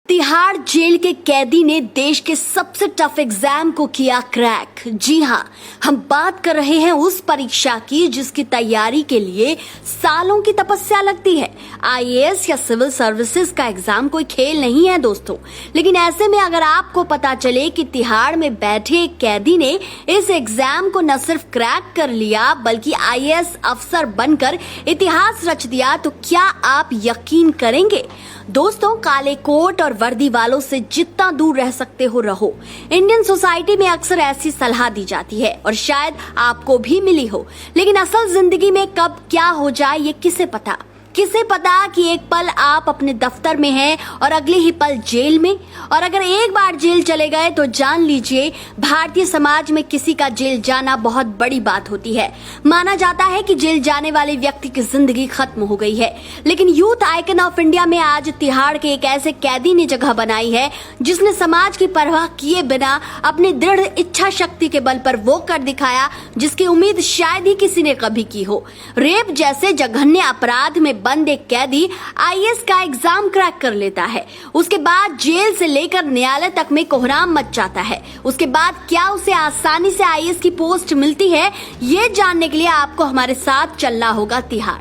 Tihar jail के कैदी ने देश के सबसे टफ एग्जाम को किया क्रैक। जी हाँ, हम बात कर रहे हैं उस परीक्षा की जिसकी तैयारी के लिए सालों की तपस्या लगती है। आईएएस या सिविल सर्विसेज का एग्जाम कोई खेल नहीं है दोस्तों। लेकिन ऐसे में अगर आपको पता चले कि तिहाड़ में बैठे एक कैदी ने इस एग्जाम को न सिर्फ क्रैक कर लिया बल्कि आईएएस अफसर बनकर इतिहास रच दिया, तो क्या आप यकीन करेंगे? दोस्तों, काले कोट और वर्दी वालों से जितना दूर रह सकते हो रहो। इंडियन सोसाइटी में अक्सर ऐसी सलाह दी जाती है और शायद आपको भी मिली हो, लेकिन असल जिंदगी में कब क्या हो जाए ये किसे पता कि एक पल आप अपने दफ्तर में हैं और अगले ही पल जेल में। और अगर एक बार जेल चले गए तो जान लीजिए भारतीय समाज में किसी का जेल जाना बहुत बड़ी बात होती है। माना जाता है कि जेल जाने वाले व्यक्ति की जिंदगी खत्म हो गई है। लेकिन यूथ आइकन ऑफ इंडिया में आज तिहाड़ के एक ऐसे कैदी ने जगह बनाई है जिसने समाज की परवाह किए बिना अपनी दृढ़ इच्छा शक्ति के बल पर वो कर दिखाया जिसकी उम्मीद शायद ही किसी ने कभी की हो। रेप जैसे जघन्य अपराध में बंद एक कैदी आईएएस का एग्जाम क्रैक कर लेता है। उसके बाद जेल से लेकर न्यायालय तक में कोहराम मच जाता है। उसके बाद क्या उसे आसानी से आईएएस की पोस्ट मिलती है, ये जानने के लिए आपको हमारे साथ चलना होगा तिहाड़,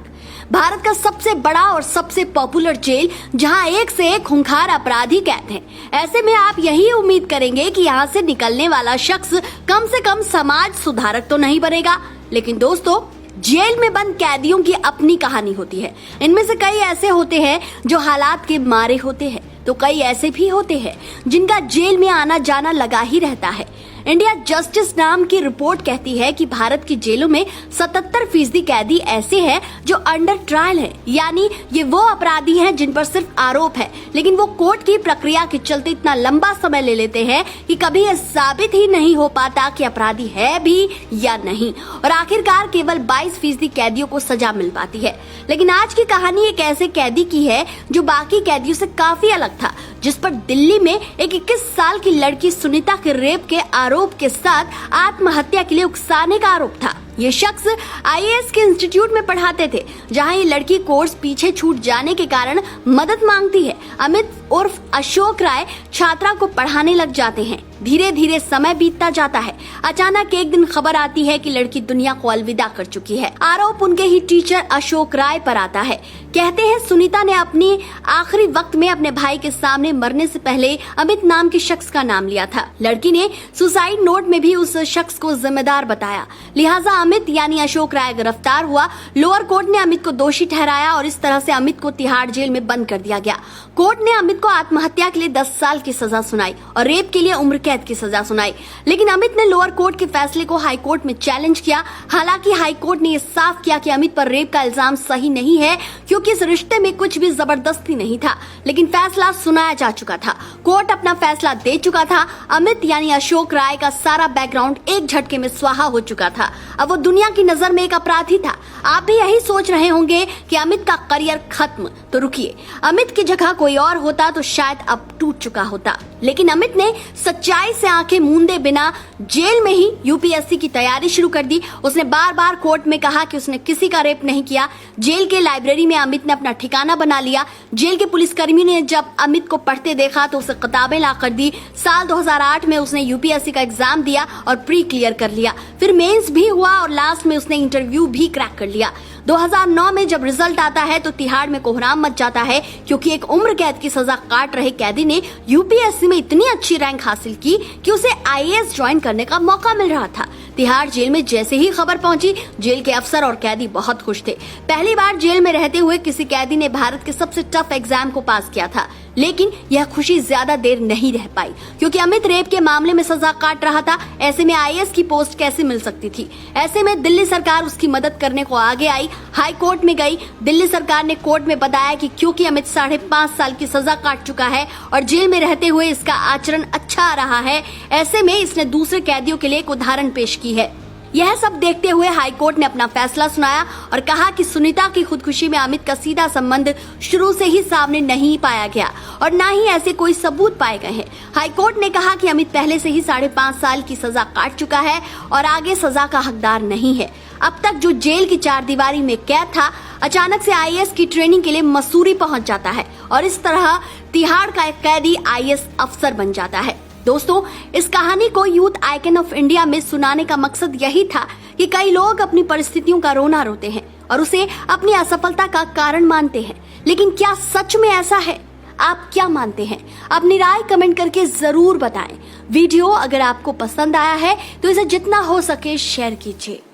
भारत का सबसे बड़ा और सबसे पॉपुलर जेल, जहां एक से एक खूंखार अपराधी कैद हैं। ऐसे में आप यही उम्मीद करेंगे कि यहाँ से निकलने वाला शख्स कम से कम समाज सुधारक तो नहीं बनेगा। लेकिन दोस्तों, जेल में बंद कैदियों की अपनी कहानी होती है। इनमें से कई ऐसे होते हैं जो हालात के मारे होते हैं, तो कई ऐसे भी होते हैं जिनका जेल में आना जाना लगा ही रहता है। इंडिया जस्टिस नाम की रिपोर्ट कहती है कि भारत की जेलों में 77% कैदी ऐसे हैं जो अंडर ट्रायल हैं, यानी ये वो अपराधी हैं जिन पर सिर्फ आरोप है, लेकिन वो कोर्ट की प्रक्रिया के चलते इतना लंबा समय ले लेते हैं कि कभी ये साबित ही नहीं हो पाता कि अपराधी है भी या नहीं। और आखिरकार केवल 22% कैदियों को सजा मिल पाती है। लेकिन आज की कहानी एक ऐसे कैदी की है जो बाकी कैदियों से काफी अलग था, जिस पर दिल्ली में एक 21 साल की लड़की सुनीता के रेप के आरोप के साथ आत्महत्या के लिए उकसाने का आरोप था। ये शख्स आईएएस के इंस्टीट्यूट में पढ़ाते थे, जहां ये लड़की कोर्स पीछे छूट जाने के कारण मदद मांगती है। अमित उर्फ अशोक राय छात्रा को पढ़ाने लग जाते हैं। धीरे धीरे समय बीतता जाता है। अचानक एक दिन खबर आती है कि लड़की दुनिया को अलविदा कर चुकी है। आरोप उनके ही टीचर अशोक राय पर आता है। कहते हैं सुनीता ने अपनी आखिरी वक्त में अपने भाई के सामने मरने से पहले अमित नाम के शख्स का नाम लिया था। लड़की ने सुसाइड नोट में भी उस शख्स को जिम्मेदार बताया, लिहाजा अमित यानी अशोक राय गिरफ्तार हुआ। लोअर कोर्ट ने अमित को दोषी ठहराया और इस तरह से अमित को तिहाड़ जेल में बंद कर दिया गया। कोर्ट ने अमित को आत्महत्या के लिए 10 साल की सजा सुनाई और रेप के लिए उम्र कैद की सजा सुनाई। लेकिन अमित ने लोअर कोर्ट के फैसले को हाई कोर्ट में चैलेंज किया। हालांकि हाई कोर्ट ने यह साफ किया कि अमित पर रेप का इल्जाम सही नहीं है, क्योंकि इस रिश्ते में कुछ भी जबरदस्ती नहीं था। लेकिन फैसला सुनाया जा चुका था। कोर्ट अपना फैसला दे चुका था। अमित यानी अशोक राय का सारा बैकग्राउंड एक झटके में स्वाहा हो चुका था। अब वो दुनिया की नजर में एक अपराधी था। आप भी यही सोच रहे होंगे कि अमित का करियर खत्म। तो रुकिए, अमित की जगह कोई और होता तो शायद अब टूट चुका होता। लेकिन अमित ने सच्चाई से आंखें मूंदे बिना जेल में ही यूपीएससी की तैयारी शुरू कर दी। उसने बार बार कोर्ट में कहा कि उसने किसी का रेप नहीं किया। जेल के लाइब्रेरी में अमित ने अपना ठिकाना बना लिया। जेल के पुलिसकर्मियों ने जब अमित को पढ़ते देखा तो उसे किताबें ला कर दी। साल 2008 में उसने यूपीएससी का एग्जाम दिया और प्री क्लियर कर लिया। फिर मेंस भी हुआ और लास्ट में उसने इंटरव्यू भी क्रैक कर लिया। 2009 में जब रिजल्ट आता है तो तिहाड़ में कोहराम मच जाता है, क्योंकि एक उम्र कैद की सजा काट रहे कैदी ने यूपीएससी में इतनी अच्छी रैंक हासिल की कि उसे आईएएस ज्वाइन करने का मौका मिल रहा था। तिहाड़ जेल में जैसे ही खबर पहुंची, जेल के अफसर और कैदी बहुत खुश थे। पहली बार जेल में रहते हुए किसी कैदी ने भारत के सबसे टफ एग्जाम को पास किया था। लेकिन यह खुशी ज्यादा देर नहीं रह पाई, क्योंकि अमित रेप के मामले में सजा काट रहा था। ऐसे में आईएएस की पोस्ट कैसे मिल सकती थी? ऐसे में दिल्ली सरकार उसकी मदद करने को आगे आई। हाई कोर्ट में गई। दिल्ली सरकार ने कोर्ट में बताया कि क्योंकि अमित 5.5 साल की सजा काट चुका है और जेल में रहते हुए इसका आचरण अच्छा रहा है, ऐसे में इसने दूसरे कैदियों के लिए एक उदाहरण पेश की है। यह सब देखते हुए हाईकोर्ट ने अपना फैसला सुनाया और कहा कि सुनीता की खुदकुशी में अमित का सीधा संबंध शुरू से ही सामने नहीं पाया गया और न ही ऐसे कोई सबूत पाए गए हैं। हाईकोर्ट ने कहा कि अमित पहले से ही 5.5 साल की सजा काट चुका है और आगे सजा का हकदार नहीं है। अब तक जो जेल की चार दीवारी में कैद था, अचानक से आईएएस की ट्रेनिंग के लिए मसूरी पहुंच जाता है और इस तरह तिहाड़ का एक कैदी आईएएस अफसर बन जाता है। दोस्तों, इस कहानी को यूथ आइकन ऑफ इंडिया में सुनाने का मकसद यही था कि कई लोग अपनी परिस्थितियों का रोना रोते हैं और उसे अपनी असफलता का कारण मानते हैं, लेकिन क्या सच में ऐसा है? आप क्या मानते हैं? अपनी राय कमेंट करके जरूर बताएं। वीडियो अगर आपको पसंद आया है तो इसे जितना हो सके शेयर कीजिए।